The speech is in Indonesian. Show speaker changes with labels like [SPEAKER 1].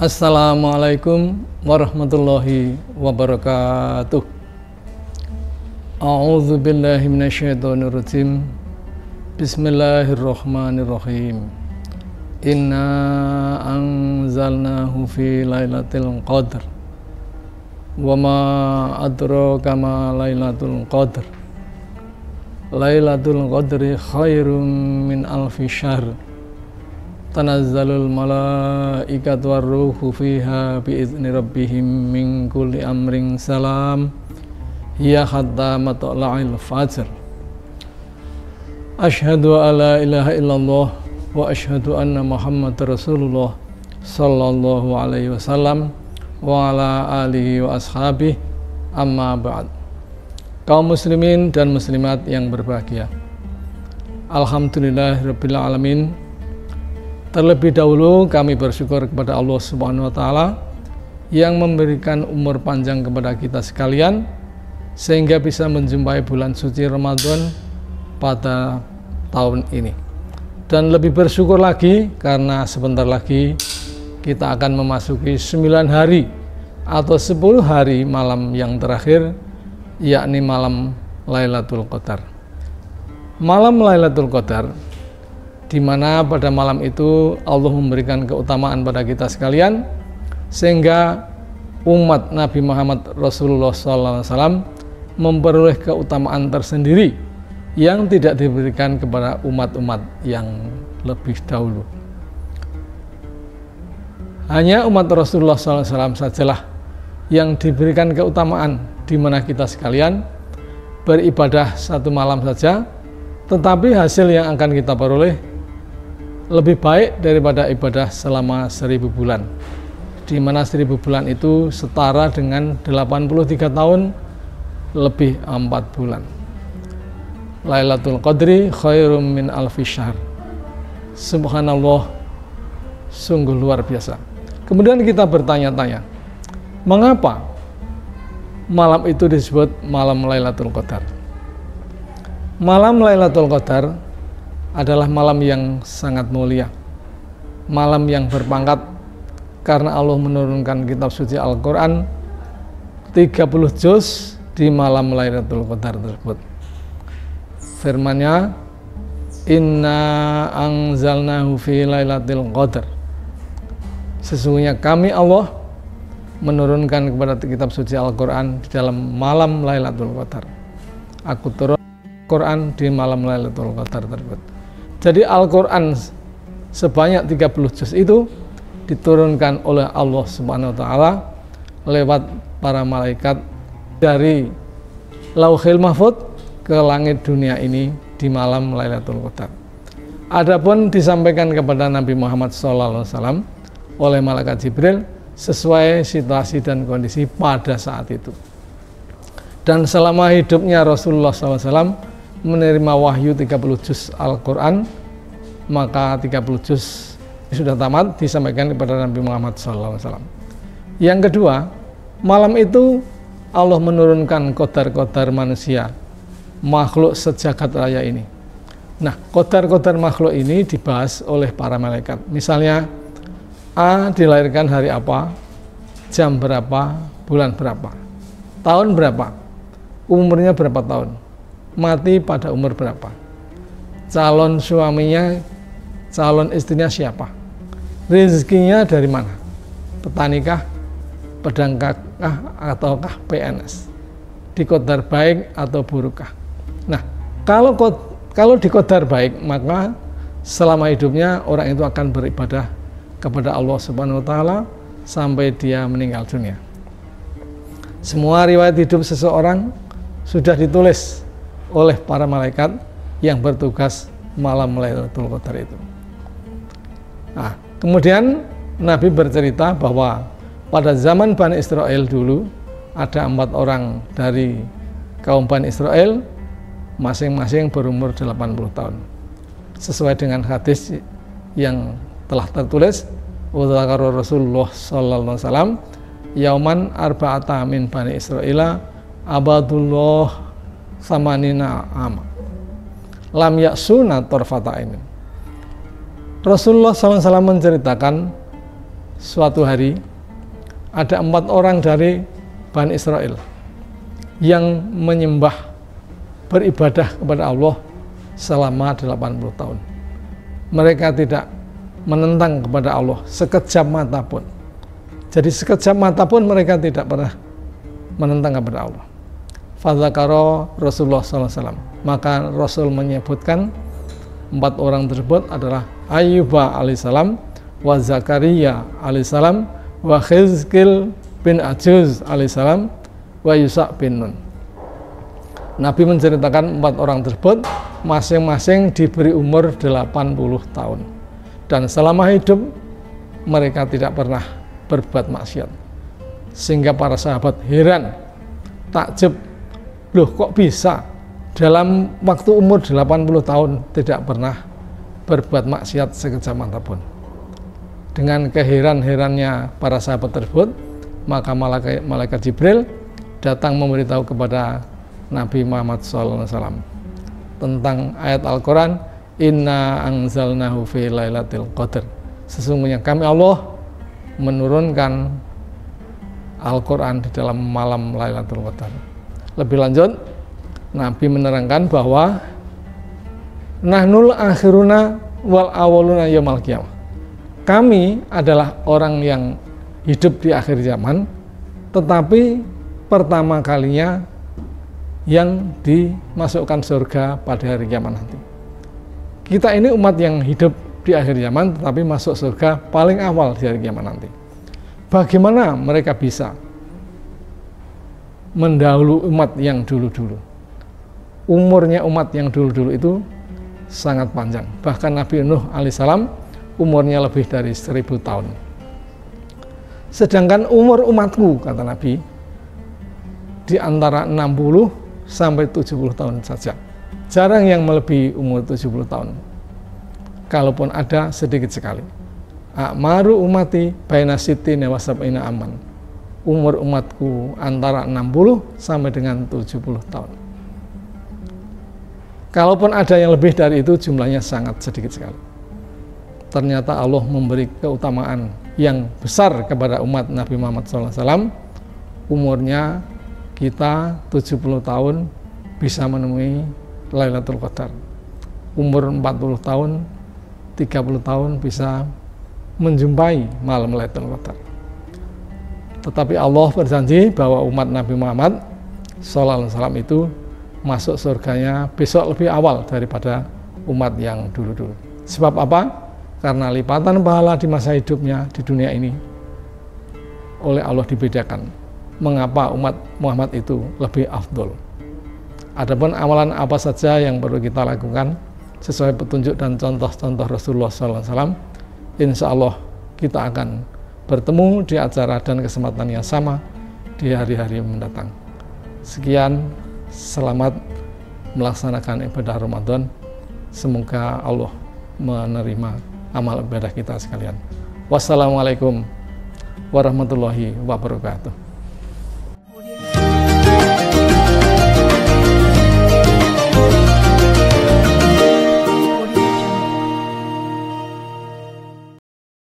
[SPEAKER 1] Assalamualaikum warahmatullahi wabarakatuh. A'udzu billahi minasyaitonir rajim. Bismillahirrahmanirrahim. Inna anzalnahu fi lailatul qadar. Wa ma adraka ma lailatul qadar. Lailatul qadri khairum min alfi syahr. Tanazzalul malaikatu warruhu fiha biizni rabbihim min kulli amrin salam. Hiya hatta matla'il fajr. Asyhadu an la ilaha illallah wa asyhadu anna Muhammadar Rasulullah sallallahu alaihi wasallam wa ala alihi wa ashabihi, amma ba'd. Kaum muslimin dan muslimat yang berbahagia, alhamdulillahirabbil alamin. Terlebih dahulu kami bersyukur kepada Allah Subhanahu wa taala yang memberikan umur panjang kepada kita sekalian sehingga bisa menjumpai bulan suci Ramadan pada tahun ini. Dan lebih bersyukur lagi karena sebentar lagi kita akan memasuki 9 hari atau 10 hari malam yang terakhir, yakni malam Lailatul Qadar. Malam Lailatul Qadar, di mana pada malam itu Allah memberikan keutamaan pada kita sekalian sehingga umat Nabi Muhammad Rasulullah SAW memperoleh keutamaan tersendiri yang tidak diberikan kepada umat-umat yang lebih dahulu. Hanya umat Rasulullah SAW sajalah yang diberikan keutamaan, di mana kita sekalian beribadah satu malam saja, tetapi hasil yang akan kita peroleh lebih baik daripada ibadah selama 1000 bulan, di mana 1000 bulan itu setara dengan 83 tahun lebih 4 bulan. Lailatul Qadri khairum min alfi syahr. Subhanallah, sungguh luar biasa. Kemudian kita bertanya-tanya, mengapa malam itu disebut malam Lailatul Qadar? Malam Lailatul Qadar adalah malam yang sangat mulia, malam yang berpangkat, karena Allah menurunkan kitab suci Al-Quran 30 juz di malam Lailatul Qadar tersebut. Firman-Nya, Inna anzalnahu fi lailatul qadar. Sesungguhnya kami Allah menurunkan kepada kitab suci Al-Quran di dalam malam Lailatul Qadar. Aku turun Al-Quran di malam Lailatul Qadar tersebut. Jadi Al-Quran sebanyak 30 juz itu diturunkan oleh Allah Subhanahu wa taala lewat para malaikat dari Lauhil Mahfuz ke langit dunia ini di malam Lailatul Qadar. Adapun disampaikan kepada Nabi Muhammad SAW oleh malaikat Jibril sesuai situasi dan kondisi pada saat itu. Dan selama hidupnya Rasulullah SAW menerima wahyu 30 juz Al-Quran, maka 30 juz sudah tamat disampaikan kepada Nabi Muhammad SAW. Yang kedua, malam itu Allah menurunkan qadar-qadar manusia, makhluk sejagat raya ini. Nah, qadar-qadar makhluk ini dibahas oleh para malaikat. Misalnya, A dilahirkan hari apa, jam berapa, bulan berapa, tahun berapa, umurnya berapa tahun, mati pada umur berapa, calon suaminya, calon istrinya siapa, rezekinya dari mana, petanikah, pedangkah, ataukah PNS, dikodar baik atau burukkah. Nah, kalau dikodar baik, maka selama hidupnya orang itu akan beribadah kepada Allah Subhanahu wa taala sampai dia meninggal dunia. Semua riwayat hidup seseorang sudah ditulis oleh para malaikat yang bertugas malam Lailatul Qadar itu. Nah, kemudian Nabi bercerita bahwa pada zaman Bani Israel dulu ada 4 orang dari kaum Bani Israel, masing-masing berumur 80 tahun. Sesuai dengan hadis yang telah tertulis, wa dzakara Rasulullah sallallahu alaihi wasallam yauman arba'ata min Bani Israila abadullah samanina ama lam yaksuna torfata ini. Rasulullah SAW menceritakan suatu hari ada 4 orang dari Bani Israel yang menyembah, beribadah kepada Allah selama 80 tahun. Mereka tidak menentang kepada Allah sekejap mata pun. Jadi sekejap mata pun mereka tidak pernah menentang kepada Allah. Fadzakara Rasulullah SAW. Maka Rasul menyebutkan 4 orang tersebut adalah Ayyuba alaihissalam, wa Zakaria alaihissalam, wa Khizkil bin Ajuz alaihissalam, wa Yusa bin Nun. Nabi menceritakan 4 orang tersebut masing-masing diberi umur 80 tahun. Dan selama hidup mereka tidak pernah berbuat maksiat. Sehingga para sahabat heran, takjub, loh kok bisa dalam waktu umur 80 tahun tidak pernah berbuat maksiat sekejap mata pun. Dengan keheran-herannya para sahabat tersebut, maka malaikat Jibril datang memberitahu kepada Nabi Muhammad SAW tentang ayat Al-Quran, Inna anzalnahu fi lailatul qadar. Sesungguhnya kami Allah menurunkan Al-Quran di dalam malam Lailatul Qadar. Lebih lanjut, Nabi menerangkan bahwa nahnul akhiruna wal awaluna yaumil qiyamah. Kami adalah orang yang hidup di akhir zaman, tetapi pertama kalinya yang dimasukkan surga pada hari kiamat nanti. Kita ini umat yang hidup di akhir zaman, tetapi masuk surga paling awal di hari kiamat nanti. Bagaimana mereka bisa mendahului umat yang dulu-dulu? Umurnya umat yang dulu-dulu itu sangat panjang. Bahkan Nabi Nuh alaihissalam umurnya lebih dari 1000 tahun. Sedangkan umur umatku, kata Nabi, di antara 60 sampai 70 tahun saja. Jarang yang melebihi umur 70 tahun. Kalaupun ada, sedikit sekali. A'maru umati baina sittina wa sab'ina aman. Umur umatku antara 60 sampai dengan 70 tahun. Kalaupun ada yang lebih dari itu, jumlahnya sangat sedikit sekali. Ternyata Allah memberi keutamaan yang besar kepada umat Nabi Muhammad SAW. Umurnya kita 70 tahun bisa menemui Lailatul Qadar. Umur 40 tahun, 30 tahun bisa menjumpai malam Lailatul Qadar. Tetapi Allah berjanji bahwa umat Nabi Muhammad SAW itu masuk surganya besok lebih awal daripada umat yang dulu-dulu. Sebab apa? Karena lipatan pahala di masa hidupnya di dunia ini oleh Allah dibedakan. Mengapa umat Muhammad itu lebih afdol? Adapun amalan apa saja yang perlu kita lakukan sesuai petunjuk dan contoh-contoh Rasulullah SAW, insya Allah kita akan bertemu di acara dan kesempatan yang sama di hari-hari mendatang. Sekian, selamat melaksanakan ibadah Ramadan. Semoga Allah menerima amal ibadah kita sekalian. Wassalamualaikum warahmatullahi wabarakatuh.